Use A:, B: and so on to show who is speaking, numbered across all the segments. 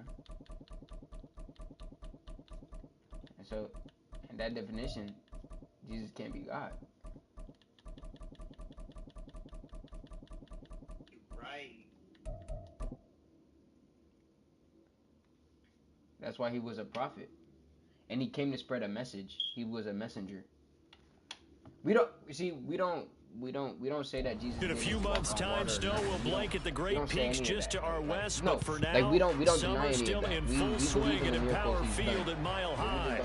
A: man. And so, in that definition, Jesus can't be God.
B: Right.
A: That's why he was a prophet. And he came to spread a message. He was a messenger. We don't say that Jesus.
C: In a few months' time, snow will blanket the Great Peaks just to our west,
A: no,
C: but for now,
A: like we don't
C: summer
A: deny any
C: still
A: of that.
C: in
A: We
C: full swing at Empower Field at Mile High.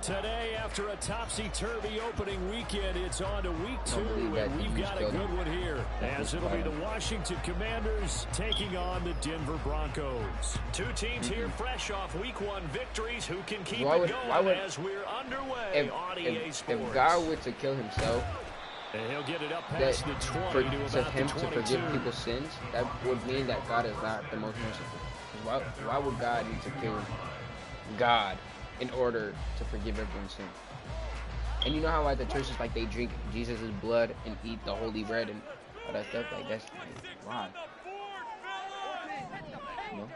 C: Today, after a topsy-turvy opening weekend, it's on to week 2, and we've got a good one here, as it'll be the Washington Commanders taking on the Denver Broncos. Two teams here fresh off week 1 victories. Who can keep it going as we're underway on EA Sports?
A: If God were to kill himself,
C: and he'll get it up past the 20 to about
A: him
C: the 22.
A: to forgive people's sins, that would mean that God is not the most merciful. Why would God need to kill God in order to forgive everyone's sin? And you know how like the churches, like they drink Jesus' blood and eat the holy bread and all that stuff? Like that's like, why? You know?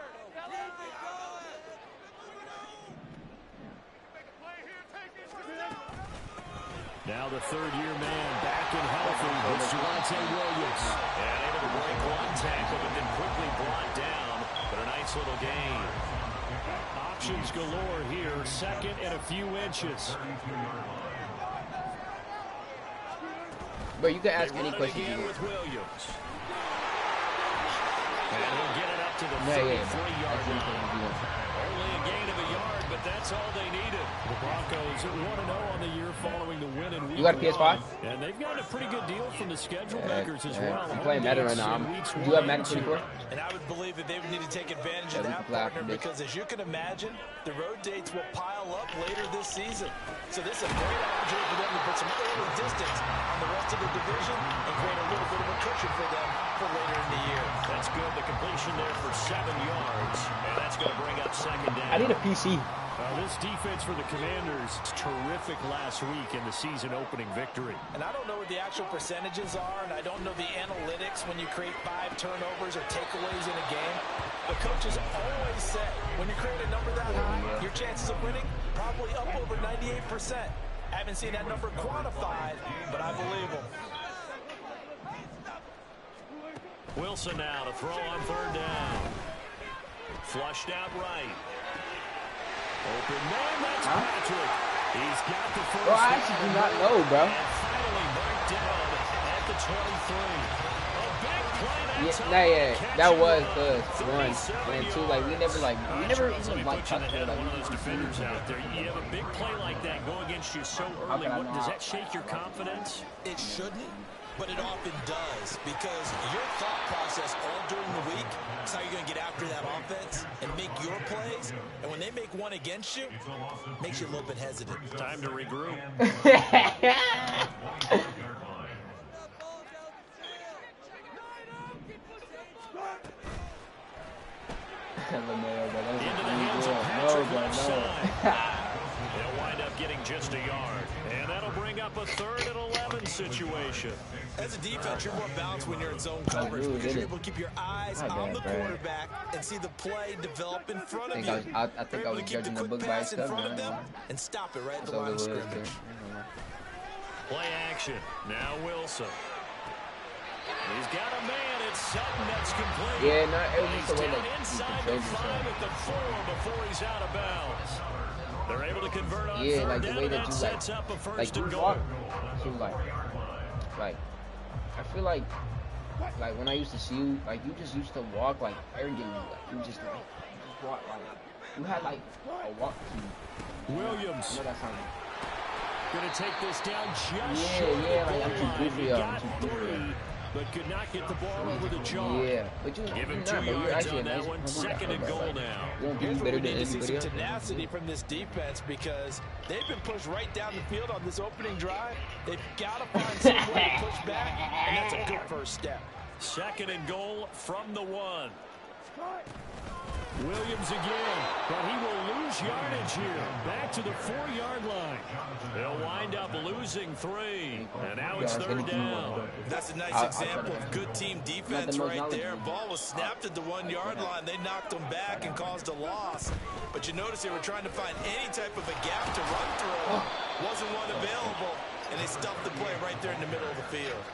C: Now the third-year man back and healthy. It's Javonte Williams. And able to break one tackle, but then quickly brought down. But a nice little gain. Options galore here. Second and a few inches.
A: But you can ask any question.
C: Again with Williams. And he'll get it up to the 33-yard line. Only a gain of a yard, but that's all they needed. The Broncos 1-0 on the year following the win in week 1.
A: You got a PS5?
C: And they've gotten a pretty good deal from the schedule makers as well.
A: I'm playing Madden right now. Do you have Madden 24?
D: And I would believe that they would need to take advantage of that, partner, because as you can imagine, the road dates will pile up later this season. So this is a great opportunity for them to put some early distance on the rest of the division and create a little bit of a cushion for them for later in the year.
C: That's good. The completion there for 7 yards. And that's going to bring up second down.
A: I need a PC.
C: This defense for the Commanders, terrific last week in the season opening victory.
D: And I don't know what the actual percentages are, and I don't know the analytics when you create 5 turnovers or takeaways in a game. But coaches always say, when you create a number that high, your chances of winning probably up over 98%. I haven't seen that number quantified, but I believe them.
C: Wilson now to throw on third down. Flushed out right. Open man, that's Patrick. He's got the first.
A: Bro, I actually do not know, bro.
C: And finally brought down at the 23. A big play
A: That was the one. And then 2, like we never even like touched it. Like,
C: one of those defenders out there. You have a big play like that go against you so early. Does that shake your confidence?
D: It shouldn't, but it often does, because your thought process all during the week is how you're going to get after that offense and make your plays. And when they make one against you, it makes you a little bit hesitant.
C: Time to regroup. Into the hands of Patrick left side. They'll wind up getting just a yard. And that'll bring up a 3rd and 11 situation.
D: As a defense, you're more balanced when you're in zone coverage because you're able to keep your eyes on the quarterback and see the play develop in front of you.
A: I think I was judging the book by itself, man.
D: And stop it right at the line of scrimmage.
C: Play action. Now Wilson. He's got a man. It's Sutton that's complete.
A: Yeah, no, it was just the way
C: down
A: that
C: inside the 5 at the 4 before he's out of bounds. They're able to convert on third
A: like the
C: down,
A: way
C: and
A: that you
C: sets up a first and goal.
A: walk. So like, I feel like when I used to see you, like you just used to walk like arrogantly, like you just walk like you had like a walk to
C: Williams.
A: I know that sounds
C: Gonna take this down just
A: Yeah,
C: short of
A: yeah,
C: the
A: like I'm
C: goal
A: too
C: line.
A: goofy,
C: He
A: I'm
C: got
A: too goofy.
C: 3, but could not get the ball over the jaw.
A: Yeah, but
C: Give him
A: you're
C: 2
A: not, but you're
C: yards
A: actually
C: on
A: a
C: that
A: nice
C: one.
A: football
C: Second and
A: guy,
C: goal
A: like,
C: now.
A: You don't
D: Here's
A: do
D: where
A: better
D: we
A: than
D: need to see some
A: anybody else.
D: tenacity from this defense, because they've been pushed right down the field on this opening drive. They've got to find some way to push back, and that's a good first step.
C: Second and goal from the 1. Williams again, but he will lose yardage here. Back to the 4-yard line. They'll wind up losing 3, and now it's 3rd down.
D: That's a nice example of good team defense right there. Ball was snapped at the 1-yard line. They knocked them back and caused a loss. But you notice they were trying to find any type of a gap to run through. Wasn't one available, and they stuffed the play right there in the middle of the field.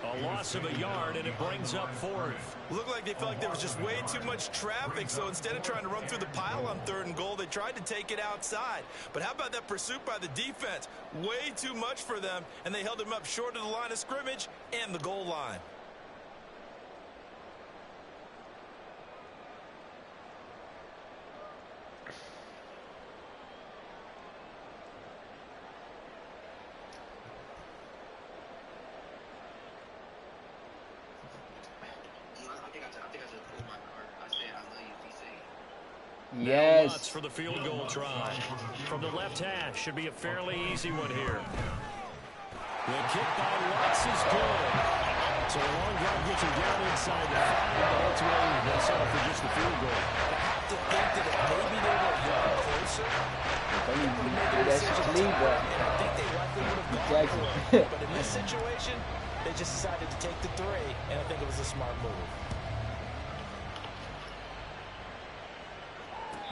C: A loss of a yard, and it brings up 4th.
D: Looked like they felt like there was just way too much traffic, so instead of trying to run through the pile on 3rd and goal, they tried to take it outside. But how about that pursuit by the defense? Way too much for them, and they held him up short of the line of scrimmage and the goal line.
A: Yes.
C: For the field goal try. From the left hash, should be a fairly easy one here. The kick by Watts is good. So a long drive gets him down inside the 5, but ultimately they'll settle for just the field goal.
D: I have to think that if maybe they were a yard closer, I think they likely would have gone for it. But in this situation, they just decided to take the 3, and I think it was a smart move.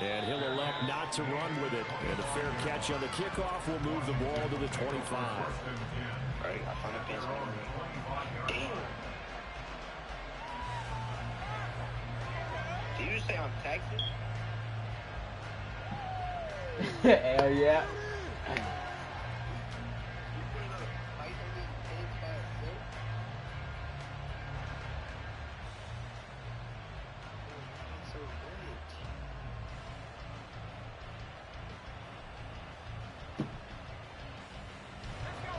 C: And he'll elect not to run with it. And a fair catch on the kickoff will move the ball to the 25.
B: Did you say I'm Texas?
A: Hell yeah.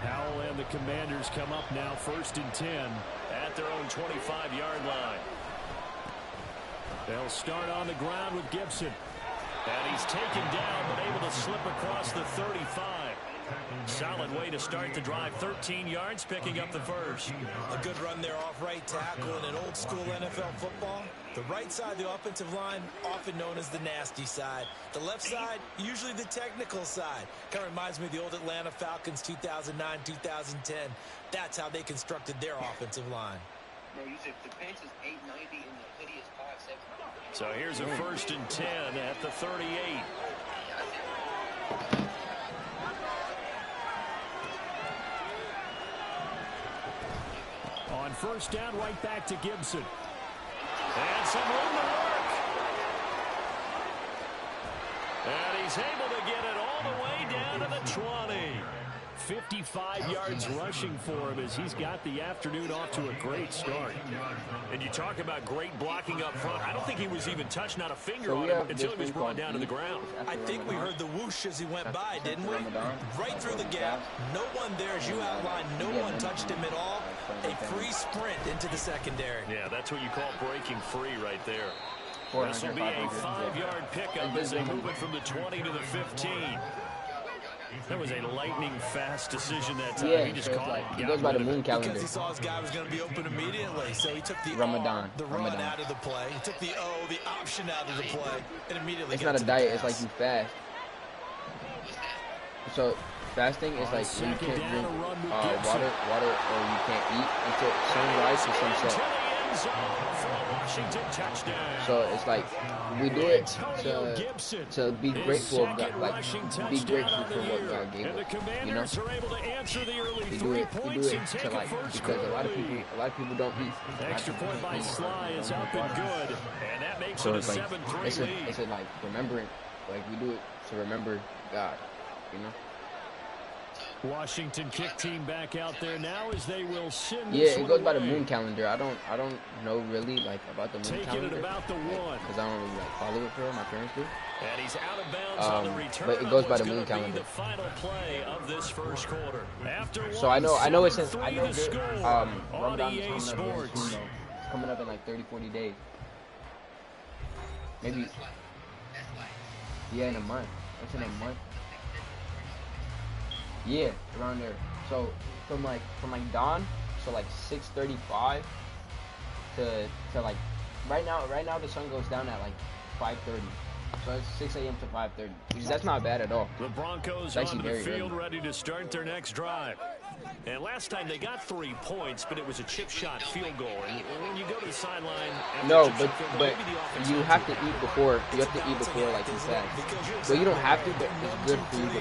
C: Howell and the Commanders come up now 1st and 10 at their own 25-yard line. They'll start on the ground with Gibson. And he's taken down, but able to slip across the 35. Solid way to start the drive. 13 yards, picking up the first.
D: A good run there off right tackle in an old-school NFL football. The right side of the offensive line, often known as the nasty side. The left side, usually the technical side. Kind of reminds me of the old Atlanta Falcons 2009, 2010. That's how they constructed their offensive line.
B: No, you said the bench is 890 and the hoodie is 570.
C: So here's a 1st and 10 at the 38. On 1st down, right back to Gibson. And some room to work. And he's able to get it all the way down to the 20. 55 yards rushing for him as he's got the afternoon off to a great start. And you talk about great blocking up front. I don't think he was even touched, not a finger on him until he was brought down to the ground.
D: I think we heard the whoosh as he went by, didn't we? Right through the gap. No one there, as you outlined. No one touched him at all. A free sprint into the secondary.
C: Yeah, that's what you call breaking free right there. This will be a 5-yard pickup as they move it from the 20 to the 15. That was a lightning-fast decision that time.
A: Yeah,
C: he just
A: so
C: caught it.
A: it goes by the moon calendar.
D: Because he saw his guy was going to be open immediately, so he took the
A: Ramadan.
D: the run out of the play. He took the the option out of the play, and immediately
A: it's not a diet. It's like you fast. So fasting is like you can't drink water, or you can't eat until sunrise or sunset. So it's like we do it to be grateful of God, like be grateful for what God gave us. You know, we do it to like because a lot of people don't eat.
C: Extra point by Sly is up and good, and that makes
A: So
C: it a
A: it's like
C: 7-3 lead.
A: it's a like remembering, like we do it to remember God. You know.
C: Washington kick team back out there now as they will send
A: Yeah,
C: this
A: it goes by the
C: away.
A: moon calendar. I don't know really like about the moon
C: Taking
A: calendar.
C: it about the 1.
A: Because I don't really like follow it for real. My parents do.
C: And he's out of bounds on the return.
A: But it goes
C: on
A: by
C: what's
A: the moon
C: gonna be
A: calendar.
C: The final play of this first quarter. After
A: So I know it says
C: 7-3 to score on
A: Ramadan
C: EA
A: is coming up very
C: Sports.
A: soon, though. It's coming up in like 30-40 days. Maybe. Yeah, in a month. It's in a month. Yeah, around there. So from like dawn, so like 6:35 to like right now the sun goes down at like 5:30. So it's 6 a.m. to 5:30. That's not bad at all.
C: The Broncos onto the field ready to start their next drive. And last time they got 3 points, but it was a chip shot field goal. And when you go to the sideline,
A: no, but you have to eat before. You have to eat before, like you said. So you don't have to, but it's good for you to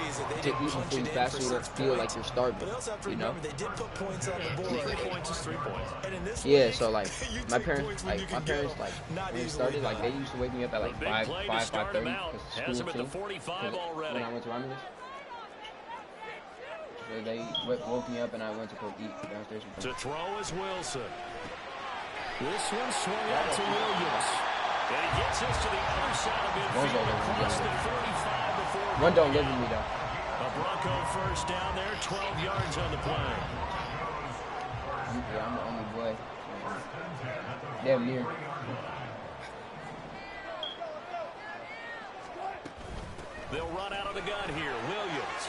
A: eat before you fast, so you don't feel like you're starving. You know?
C: 3 points is 3 points.
A: Yeah. So like my parents, when it started, like they used to wake me up at like 5:30 because school too. When I went to Romulus. So they woke me up and I went to go eat downstairs.
C: To throw is Wilson. This one swung out to Williams. And he gets us to the other side of midfield across the 45 before.
A: One don't live with me though.
C: A Bronco first down there, 12 yards on the play.
A: Yeah, I'm the only boy. Damn near.
C: They'll run out of the gun here. Williams.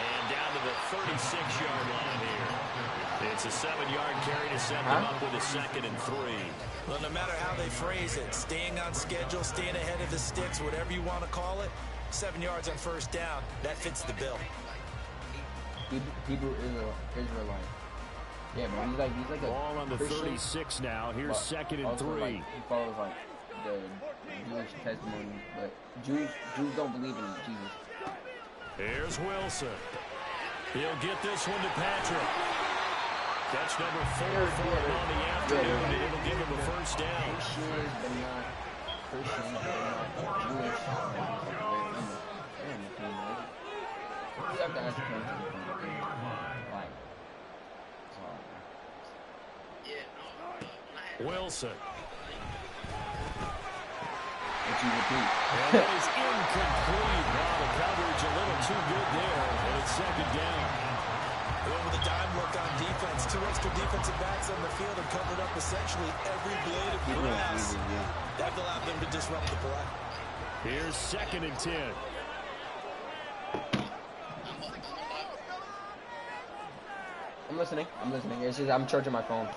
C: And down to the 36-yard line here. It's a 7-yard carry to set them up with a 2nd and 3.
D: Well, no matter how they phrase it, staying on schedule, staying ahead of the sticks, whatever you want to call it, 7 yards on first down, that fits the bill.
A: Hebrew Israelite. Yeah, man, he's like a
C: ball on the
A: Christian,
C: 36 now. Here's 2nd and 3.
A: Like, he follows like the Jewish testimony, but Jews don't believe in Jesus.
C: Here's Wilson. He'll get this one to Patrick. Catch number 4 for him on the afternoon, and it'll give him a first down.
A: Christians, but not Christians, but not Jewish. You have to ask the parents.
C: Wilson.
A: What you repeat?
C: And that is incomplete. Wow, the coverage a little too good there, and it's 2nd down.
D: Well, with a dime look on defense, 2 extra defensive backs on the field have covered up essentially every blade of grass. That allowed them to disrupt the play.
C: Here's 2nd and 10.
A: I'm listening. It's just I'm charging my phone.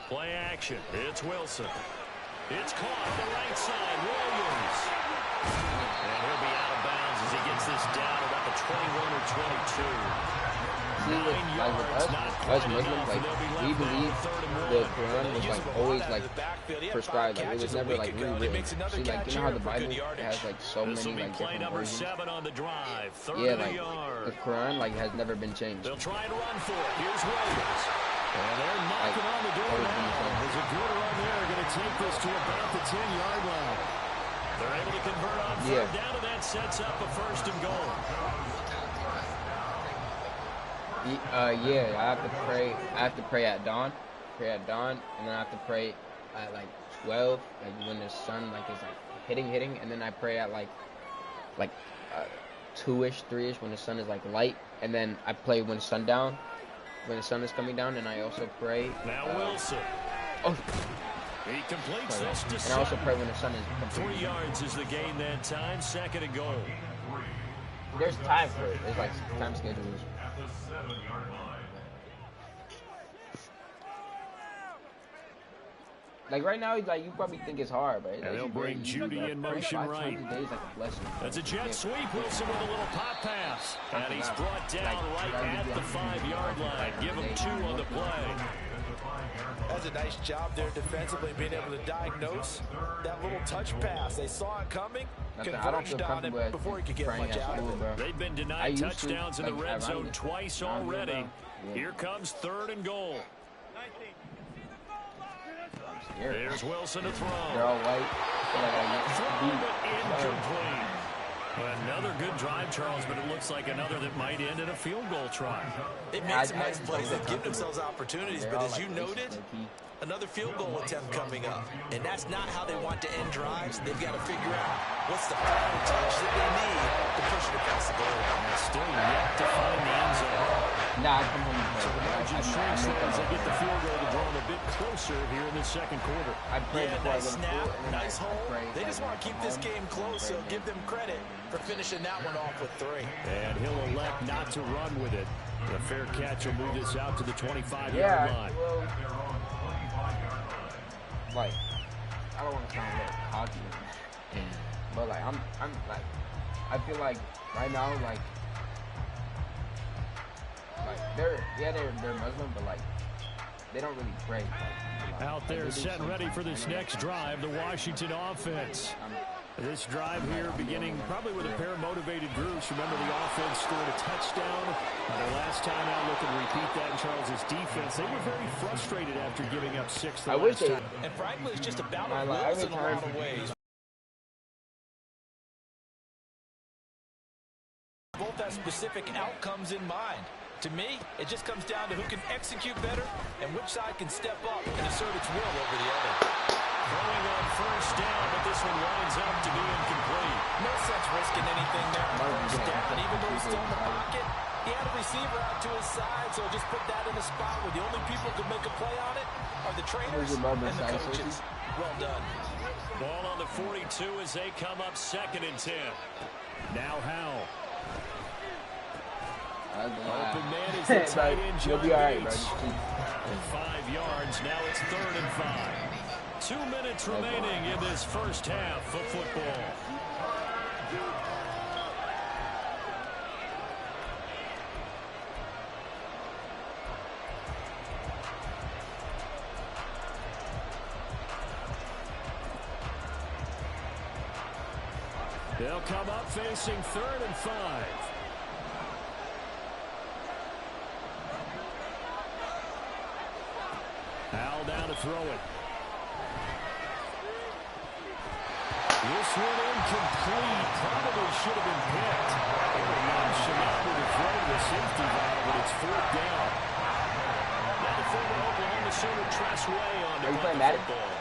C: Play action. It's Wilson. It's caught on the right side. Williams. And he'll be out of bounds as he gets this down about the 21 or 22.
A: See, with us Muslims, like, we believe the Quran was, like, always, like, prescribed. Like, it was never, like, rewritten. See, like, you know how the Bible has, like, so many, like, different versions? Yeah, like, the Quran, like, has never been changed.
C: They'll try and run for it. Here's Williams. And they're knocking on the door now. There's a good run there. Going to take this to about the 10-yard line. They're able to convert on 3rd down, and that sets up a 1st and goal.
A: Yeah, I have to pray at dawn. And then I have to pray at like 12, like when the sun like is like hitting, and then I pray at like 2-ish, 3-ish when the sun is like light, and then I pray when sundown, when the sun is coming down, and I also pray.
C: Now Wilson. He completes this to
A: and I also pray when the sun is
C: complete. 3 yards is the gain that time. 2nd and goal.
A: There's time for it. There's like time schedules. Like right now, like you probably think it's hard, but
C: and they'll bring Judy in motion right.
A: Days, like a blessing.
C: That's a jet sweep. Wilson with a little pop pass, and he's brought down right at the 5-yard line. Give him 2 on the play.
D: That's a nice job there defensively, being able to diagnose that little touch pass. They saw it coming, converged on it before he could get much out of it.
C: They've been denied touchdowns in the red zone twice already. Here comes 3rd and goal. There's Wilson to throw.
A: They're all white.
C: Incomplete. Another good drive, Charles, but it looks like another that might end in a field goal try.
D: They made some nice plays. They've given themselves opportunities, but as you noted, another field goal attempt coming up. And that's not how they want to end drives. They've got to figure out what's the final touch that they need to push it across the goal line.
C: Still yet to find the end zone.
A: Nah, I come home and
C: So the margin shrinks as they get the field goal to draw them a bit closer here in the second quarter.
A: I pray before I
D: nice
A: go to
D: snap,
A: school,
D: nice hole. They just want to keep this game close, so give them credit for finishing that one off with 3.
C: And he'll elect not to run with it. The fair catch will move this out to the 25-yard line.
A: Well, like, I don't want to sound a little cocky, but like I'm like, I feel like right now, like they're Muslim, but like they don't really pray.
C: Out there, set and ready for this next drive, the Washington offense. This drive here beginning probably with a pair of motivated groups. Remember, the offense scored a touchdown. Their last time out, looking to repeat that in Charles's defense. They were very frustrated after giving up 6 the last time.
D: And frankly, it's just about a Wilson in a lot of ways. Both have specific outcomes in mind. To me, it just comes down to who can execute better and which side can step up and assert its will over the other.
C: Throwing on first down, but this one winds up to be incomplete.
D: No sense risking anything there on first down. Even though he's still in the pocket, he had a receiver out to his side, so just put that in a spot where the only people who can make a play on it are the trainers and the coaches. Well done.
C: Ball on the 42 as they come up 2nd and 10. Now Howell. Open man is the tight end, John Bates. 5 yards, now it's 3rd and 5. 2 minutes remaining in this first half of football. They'll come up facing 3rd and 5. Howell down to throw it. This one incomplete. Probably should have been picked. Nonchalant with a throw to the safety valve, but it's 4th down. Now the former Oklahoma Sooner Tressway on to punt the football.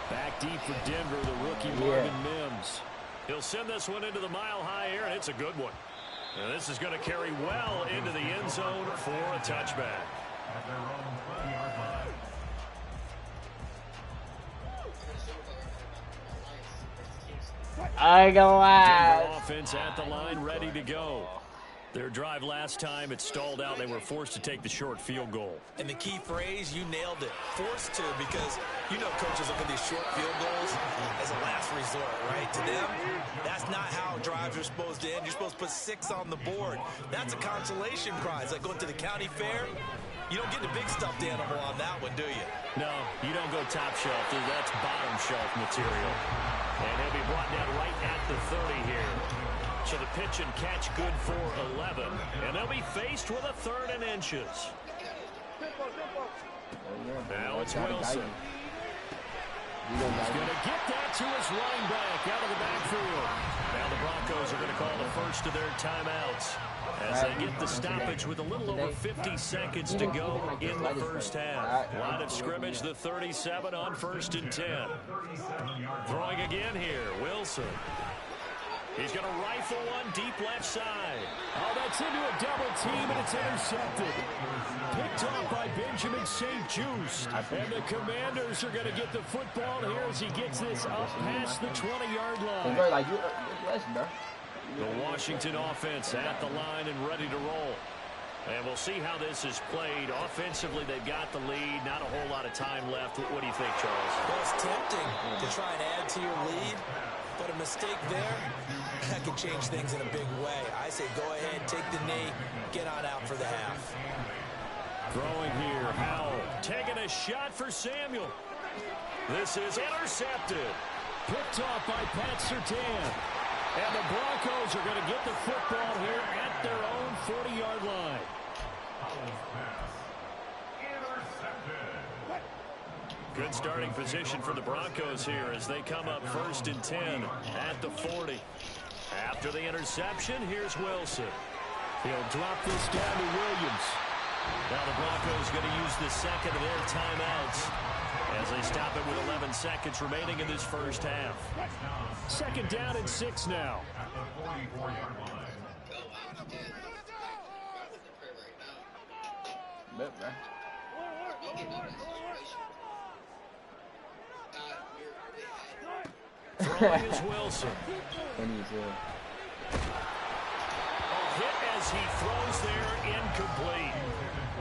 C: Back deep for Denver, the rookie Marvin Mims. He'll send this one into the mile-high air, and it's a good one. Now this is going to carry well into the end zone for a touchback.
A: I go
C: Denver offense at the line, ready to go. Their drive last time, it stalled out. They were forced to take the short field goal.
D: And the key phrase, you nailed it. Forced to, because you know coaches look at these short field goals as a last resort, right? To them, that's not how drives are supposed to end. You're supposed to put 6 on the board. That's a consolation prize. Like going to the county fair, you don't get the big stuffed animal on that one, do you?
C: No, you don't go top shelf. That's bottom shelf material. And he'll be brought down right at the 30 here. So the pitch and catch good for 11. And they'll be faced with a 3rd and inches. Now it's Wilson. He's going to get that to his running back out of the backfield. Now the Broncos are going to call the first of their timeouts as they get the stoppage with a little over 50 seconds to go in the first half. Line of scrimmage, the 37 on 1st and 10. Throwing again here, Wilson. He's going to rifle one deep left side. Oh, that's into a double team, and it's intercepted. Picked off by Benjamin St. Juste. And the Commanders are going to get the football here as he gets this up past the 20-yard line. The Washington offense at the line and ready to roll. And we'll see how this is played. Offensively, they've got the lead. Not a whole lot of time left. What do you think, Charles?
D: Well, it's tempting to try and add to your lead. But a mistake there, that can change things in a big way. I say go ahead, take the knee, get on out for the half.
C: Throwing here, Howell taking a shot for Samuel. This is intercepted. Picked off by Pat Surtain. And the Broncos are going to get the football here at their own 40-yard line. Good starting position for the Broncos here as they come up 1st and 10 at the 40. After the interception, here's Wilson. He'll drop this down to Williams. Now the Broncos going to use the second of their timeouts as they stop it with 11 seconds remaining in this first half. 2nd down and 6 now.
A: bit, bro.
B: We get in that situation.
C: Throwing is Wilson.
A: And he's
C: Hit as he throws there, incomplete.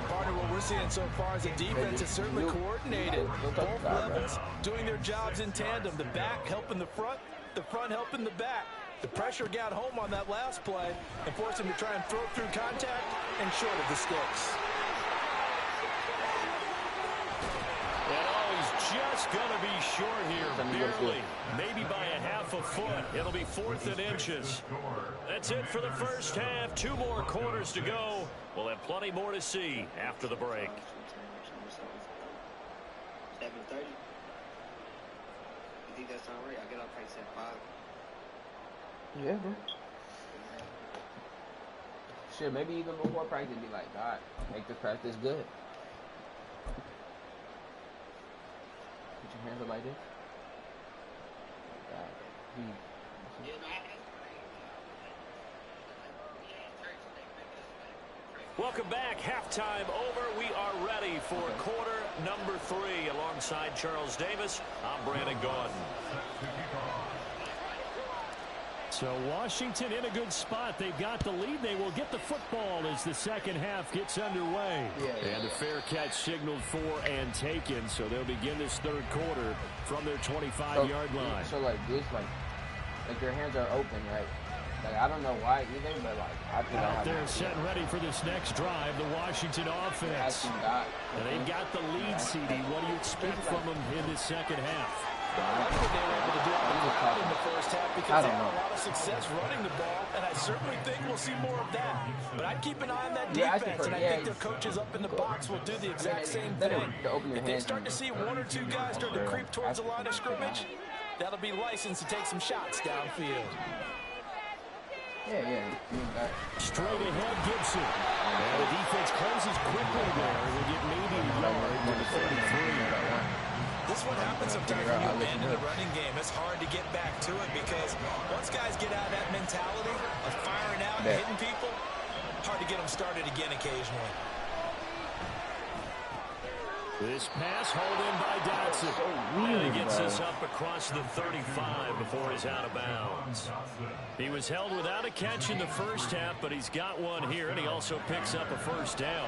D: Partner, what we're seeing so far is the defense is certainly coordinated. Both levels doing their jobs in tandem. The back helping the front helping the back. The pressure got home on that last play and forced him to try and throw through contact and short of the sticks.
C: Just going to be short here, barely, maybe by a half a foot. It'll be 4th and inches. That's it for the first half. 2 more quarters to go. We'll have plenty more to see after the break.
B: 7:30. You think that's all right? I get off practice at 5.
A: Yeah, bro. Shit, maybe even before practice, be like, God, make the practice good. Put your hands up like this.
C: Welcome back. Halftime over. We are ready for quarter number 3. Alongside Charles Davis, I'm Brandon Gaudin. So Washington in a good spot. They've got the lead. They will get the football as the second half gets underway. And a fair catch signaled for and taken. So they'll begin this third quarter from their 25-yard line.
A: So like this, like your hands are open, right? Like I don't know why either, but like I think
C: out there setting ready for this next drive, the Washington offense. And they've got the lead, CD. What do you expect from them in this second half?
D: Well, I think they were able to do it in the first half because they had a lot of success running the ball, and I certainly think we'll see more of that. But I'd keep an eye on that defense, and I think their coaches up in the box will do the exact same thing. If they start to see 1 or 2 guys start to creep towards the line of scrimmage, that'll be licensed to take some shots downfield.
C: Straight ahead, Gibson. And the defense closes quickly there. We'll get maybe a yard to the 33.
D: This is what happens sometimes when you abandon the running game. It's hard to get back to it because once guys get out of that mentality of firing out and hitting people, hard to get them started again occasionally.
C: This pass hauled in by Dotson. And he gets this up across the 35 before he's out of bounds. He was held without a catch in the first half, but he's got one here, and he also picks up a first down.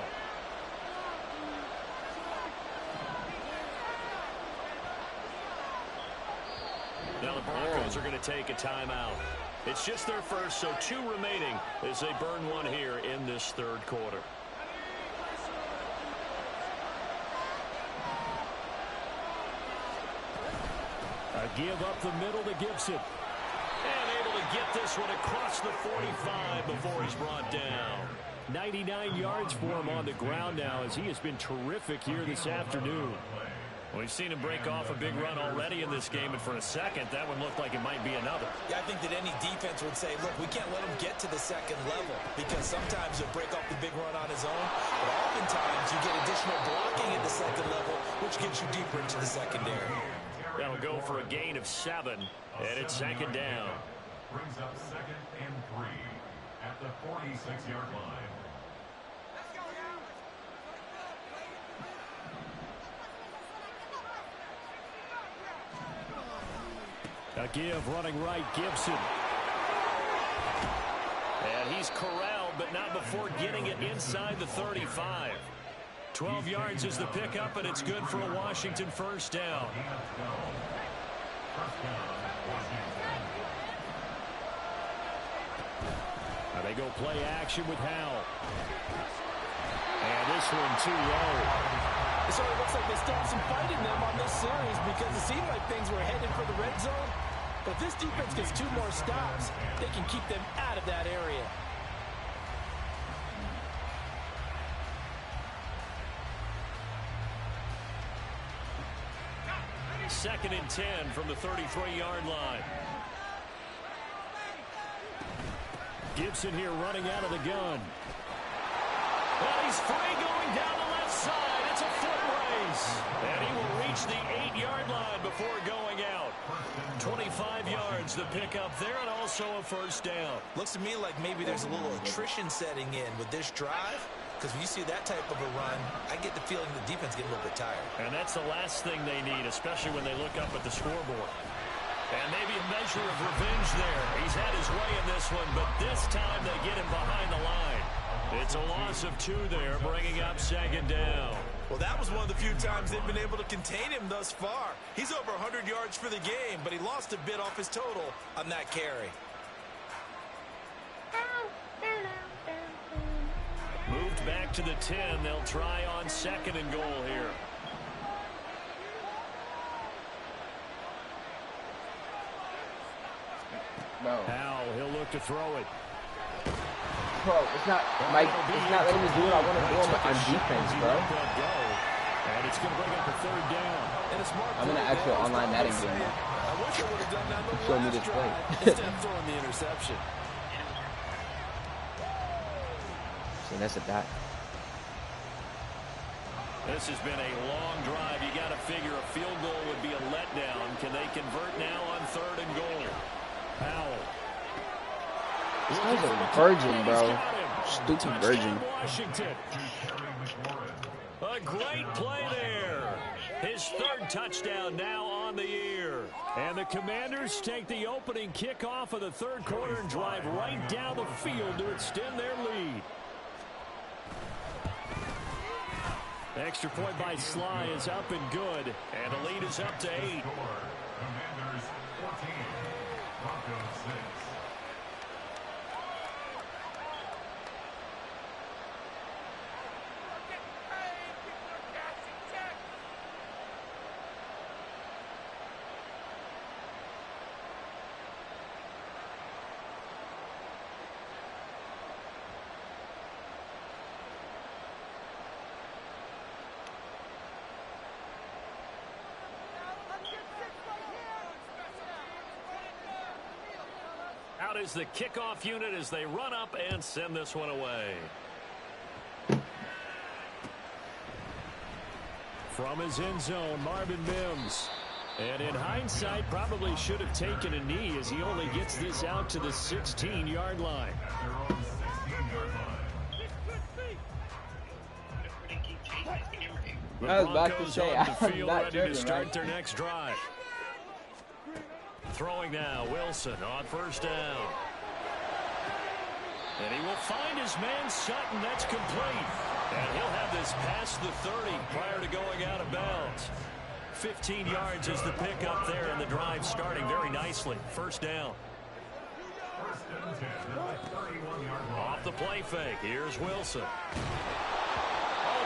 C: Now the Broncos are going to take a timeout. It's just their first, so 2 remaining as they burn one here in this third quarter. A give up the middle to Gibson. And able to get this one across the 45 before he's brought down. 99 yards for him on the ground now as he has been terrific here this afternoon. We've seen him break off a big run already in this game, and for a second, that one looked like it might be another.
D: Yeah, I think that any defense would say, look, we can't let him get to the second level because sometimes he'll break off the big run on his own, but oftentimes you get additional blocking at the second level, which gets you deeper into the secondary.
C: That'll go for a gain of 7, and it's second down.
E: Brings up 2nd and 3 at the 46-yard line.
C: A give running right, Gibson. And he's corralled, but not before getting it inside the 35. 12 yards is the pickup, and it's good for a Washington first down. Now they go play action with Howell. And this one too low.
D: So it looks like they still have some fight in them on this series because it seemed like things were headed for the red zone. But if this defense gets 2 more stops, they can keep them out of that area.
C: Second and 10 from the 33-yard line. Gibson here running out of the gun. Well, he's free going down the left side. It's a foot race. And he will reach the 8-yard line before going out. 25 yards the pickup there, and also a first down.
D: Looks to me like maybe there's a little attrition setting in with this drive. because when you see that type of a run, I get the feeling the defense get a little bit tired.
C: And that's the last thing they need, especially when they look up at the scoreboard. And maybe a measure of revenge there. He's had his way in this one, but this time they get him behind the line. It's a loss of 2 there, bringing up 2nd down.
D: Well, that was one of the few times they've been able to contain him thus far. He's over 100 yards for the game, but he lost a bit off his total on that carry.
C: Moved back to the 10. They'll try on 2nd and goal here.
A: Bro.
C: Howell, he'll look to throw it.
A: Bro, it's not like it's not letting me do what I want to do on defense, bro.
C: And it's going to bring up a 3rd down.
A: I'm in an actual online Madden game.
D: I wish I would have done that on the
A: Show me
D: last
A: this play.
D: drive instead of throwing the interception.
A: So that's a dot.
C: This has been a long drive. You got to figure a field goal would be a letdown. Can they convert now on 3rd and goal? Howell.
A: This guy's a virgin, bro. Stupid virgin.
C: Washington. A great play there. His 3rd touchdown now on the year. And the Commanders take the opening kickoff of the 3rd quarter and drive right down the field to extend their lead. Extra point by Sly is up and good. And the lead is up to 8.
E: Commanders 14, Broncos 6.
C: Out is the kickoff unit as they run up and send this one away. From his end zone, Marvin Mims. And in hindsight, probably should have taken a knee as he only gets this out to the 16-yard line. The
A: I was about to
C: Broncos
A: say,
C: on the
A: I'm
C: field
A: not
C: ready
A: joking,
C: to start
A: right?
C: their next drive. Throwing now, Wilson on 1st down. And he will find his man Sutton. That's complete. And he'll have this past the 30 prior to going out of bounds. 15 yards is the pickup there, and the drive starting very nicely. 1st down. Off the play fake. Here's Wilson. Oh,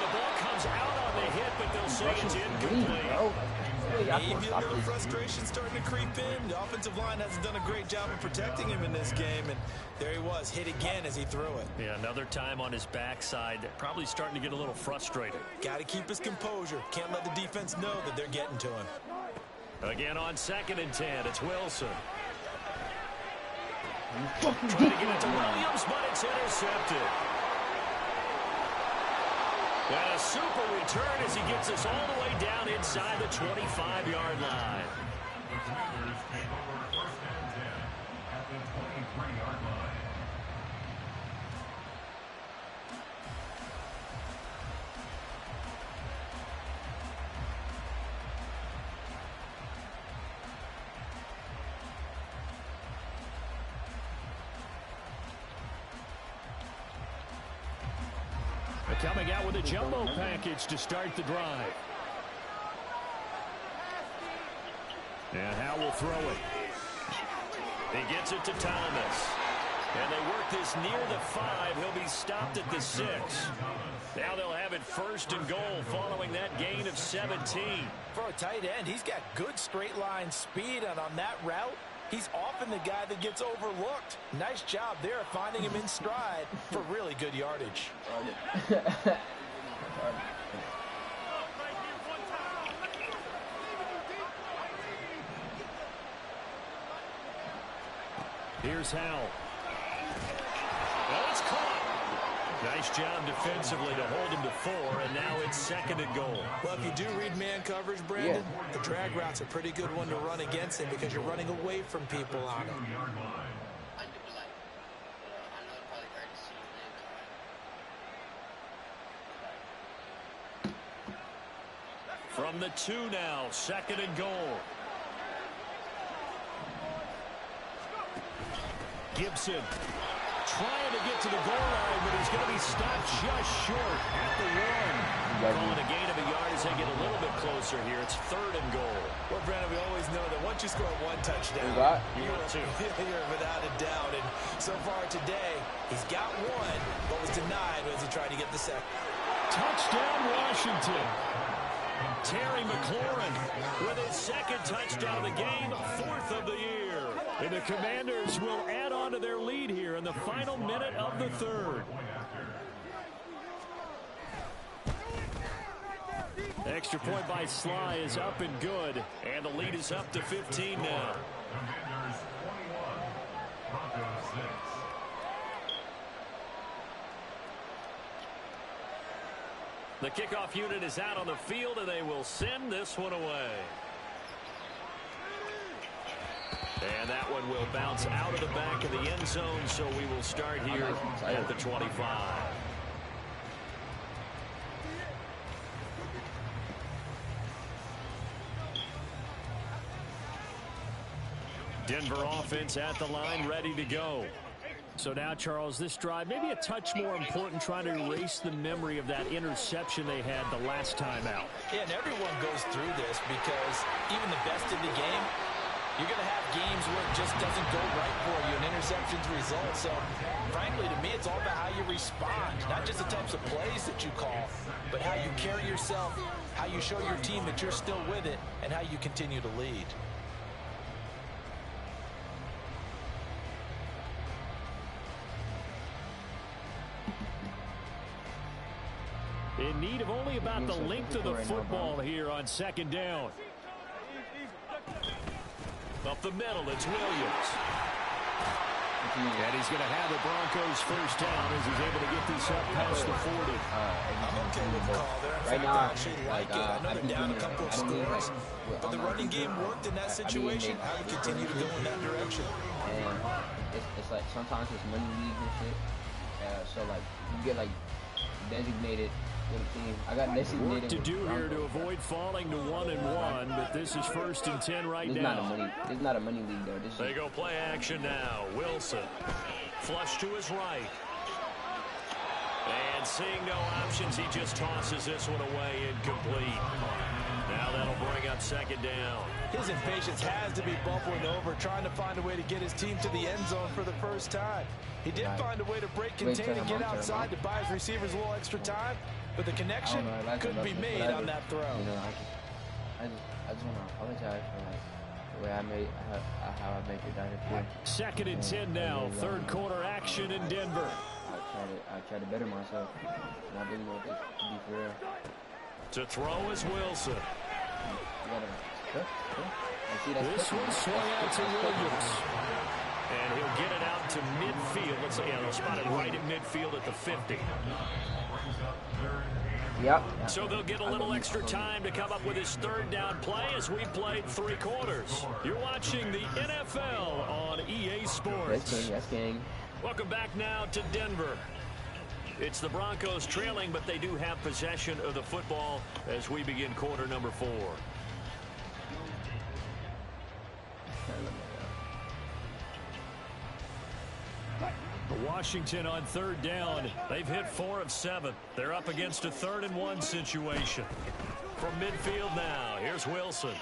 C: the ball comes out on the hit, but they'll say it's incomplete.
D: Maybe a little frustration starting to creep in. The offensive line hasn't done a great job of protecting him in this game, and there he was, hit again as he threw it.
C: Yeah, another time on his backside. Probably starting to get a little frustrated.
D: Got to keep his composure. Can't let the defense know that they're getting to him.
C: Again on 2nd and 10, it's Wilson. Trying to get it to Williams, but it's intercepted. And a super return as he gets us all the way down inside the 25-yard line.
E: The Commanders take over 1st and 10 at the 23-yard line.
C: Coming out with a jumbo package to start the drive. And Howell will throw it. He gets it to Thomas. And they work this near the 5. He'll be stopped at the 6. Now they'll have it 1st and goal following that gain of 17.
D: For a tight end, he's got good straight line speed, and on that route, he's often the guy that gets overlooked. Nice job there finding him in stride for really good yardage.
C: Here's Howell. Oh, it's caught. Nice job defensively to hold him to 4, and now it's 2nd and goal.
D: Well, if you do read man coverage, Brandon, the drag route's a pretty good one to run against him because you're running away from people on it.
C: From the 2 now, 2nd and goal. Gibson trying to get to the goal line, but he's going to be stopped just short at the 1. Calling a gain of a yard as they get a little bit closer here. It's 3rd and goal.
D: Well, Brandon, we always know that once you score 1 touchdown, you're without a doubt. And so far today, he's got 1, but was denied as he tried to get the second.
C: Touchdown, Washington. Terry McLaurin with his 2nd touchdown of the game, 4th of the year. And the Commanders will add on to their lead here in the final minute of the 3rd. Extra point by Sly is up and good. And the lead is up to 15 now.
E: Commanders 21, Broncos 6.
C: The kickoff unit is out on the field, and they will send this one away. And that one will bounce out of the back of the end zone, so we will start here at the 25. Denver offense at the line, ready to go. So now, Charles, this drive maybe a touch more important, trying to erase the memory of that interception they had the last time out.
D: Yeah, and everyone goes through this because even the best in the game, you're going to have games where it just doesn't go right for you, and interceptions result. So, frankly, to me, it's all about how you respond, not just the types of plays that you call, but how you carry yourself, how you show your team that you're still with it, and how you continue to lead.
C: In need of only about the length of the football here on 2nd down. Up the middle, it's Williams. And he's going to have the Broncos first down as he's able to get this up past the 40.
D: I'm okay with the call there. In
A: Right
D: fact,
A: now,
D: I actually like it. I know they're down a couple of scores, but the running game worked in that situation. I would continue to go in that direction.
A: And it's like sometimes it's money leagues and shit. So like you get like designated with a team. I got designated.
C: Work to do here to avoid falling to 1-1, but this is 1st and 10 right now.
A: This is not a money league though.
C: They go play action now. Wilson flush to his right. And seeing no options, he just tosses this one away, incomplete. Now that'll bring up 2nd down.
D: His impatience has to be bubbling over, trying to find a way to get his team to the end zone for the first time. He did find a way to break contain and get outside to buy his receivers a little extra time, but the connection couldn't be made on that throw.
A: You know, I just want to apologize for like the way how I make it down here.
C: 2nd and 10 now. 3rd quarter action in Denver.
A: I try to better myself. And I didn't know if it could be for real.
C: To throw is Wilson.
A: This
C: one swung out to Williams. And he'll get it out to midfield. Let's say, they'll spot it right at midfield at the 50.
A: Yep.
C: So they'll get a little extra time to come up with his 3rd down play as we played 3 quarters. You're watching the NFL on EA Sports.
A: That's gang.
C: Welcome back now to Denver. It's the Broncos trailing, but they do have possession of the football as we begin quarter number 4. Washington on 3rd down. They've hit 4 of 7. They're up against a 3rd and 1 situation. From midfield now, here's Wilson.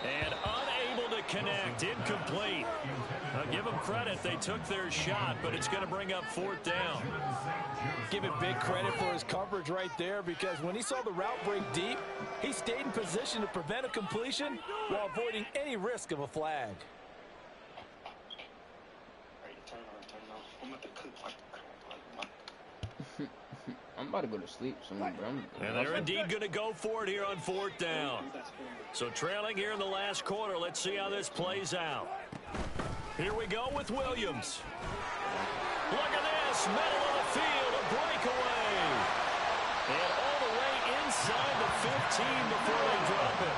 C: And unable to connect, incomplete. Now give them credit, they took their shot, but it's going to bring up 4th down.
D: Give him big credit for his coverage right there, because when he saw the route break deep, he stayed in position to prevent a completion while avoiding any risk of a flag.
A: I'm about to go to sleep soon, bro.
C: And they're indeed going to go for it here on 4th down. So trailing here in the last quarter. Let's see how this plays out. Here we go with Williams. Look at this. Middle of the field. A breakaway. And all the way inside the 15 before they drop it.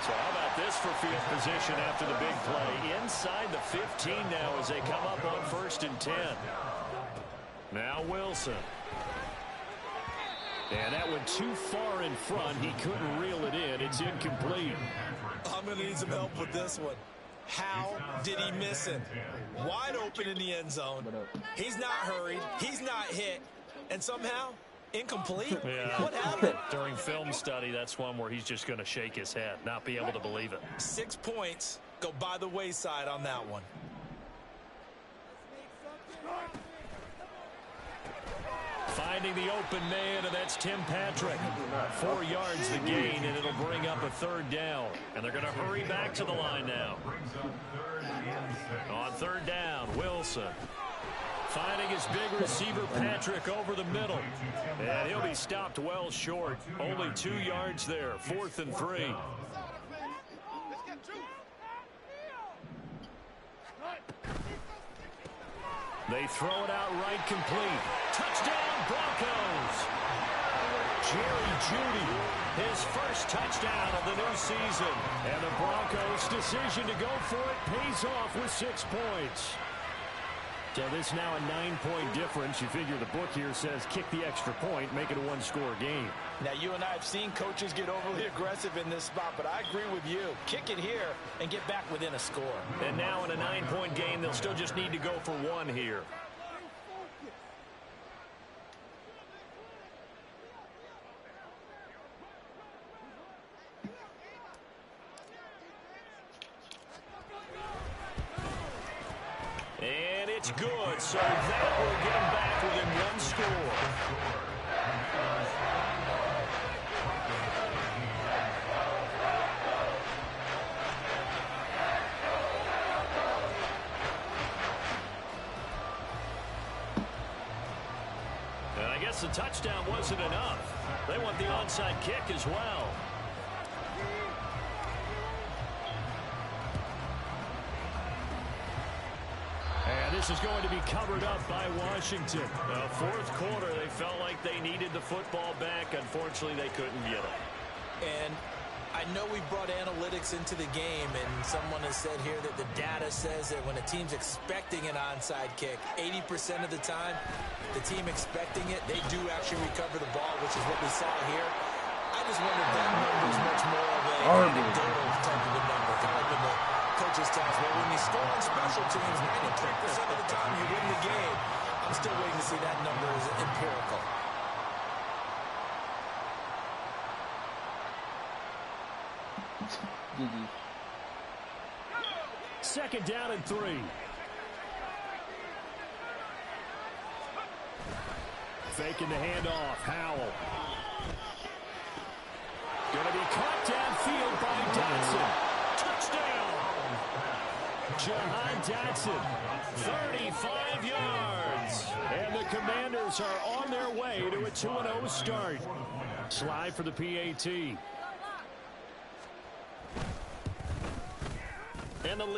C: So how about this for field position after the big play? Inside the 15 now as they come up on 1st and 10. Now Wilson. And that went too far in front. He couldn't reel it in. It's incomplete.
D: I'm going to need some help with this one. How did he miss it? Wide open in the end zone. He's not hurried. He's not hit. And somehow, incomplete?
C: Yeah.
D: What happened?
C: During film study, that's one where he's just going to shake his head, not be able to believe it.
D: 6 points go by the wayside on that one.
C: Finding the open man, and that's Tim Patrick. 4 yards the gain, and it'll bring up a third down. And they're going to hurry back to the line now. On third down, Wilson. Finding his big receiver, Patrick, over the middle. And he'll be stopped well short. Only 2 yards there, 4th and 3. They throw it out right complete. Touchdown, Broncos. Jerry Jeudy, his first touchdown of the new season. And the Broncos' decision to go for it pays off with 6 points. So this now a 9-point difference. You figure the book here says kick the extra point, make it a 1-score game.
D: Now, you and I have seen coaches get overly aggressive in this spot, but I agree with you. Kick it here and get back within a score.
C: And now in a 9-point game, they'll still just need to go for 1 here. And it's good, so that will get them back within 1 score. And I guess the touchdown wasn't enough. They want the onside kick as well. And this is going to be covered up by Washington. Fourth quarter, they felt like they needed the football back. Unfortunately, they couldn't get it.
D: And I know we brought analytics into the game, and someone has said here that the data says that when a team's expecting an onside kick, 80% of the time, the team expecting it, they do actually recover the ball, which is what we saw here. I just wonder if that number is much more of a anecdotal type of a number. Kind of when the coaches tell us, well, when you score on special teams, 93% of the time you win the game. I'm still waiting to see that number is empirical.
C: Second down and 3. Faking the handoff. Howell. Going to be caught downfield by Dotson. Touchdown. Jahan Dotson. 35 yards. And the Commanders are on their way to a 2-0 start. Slide for the PAT. And the lead.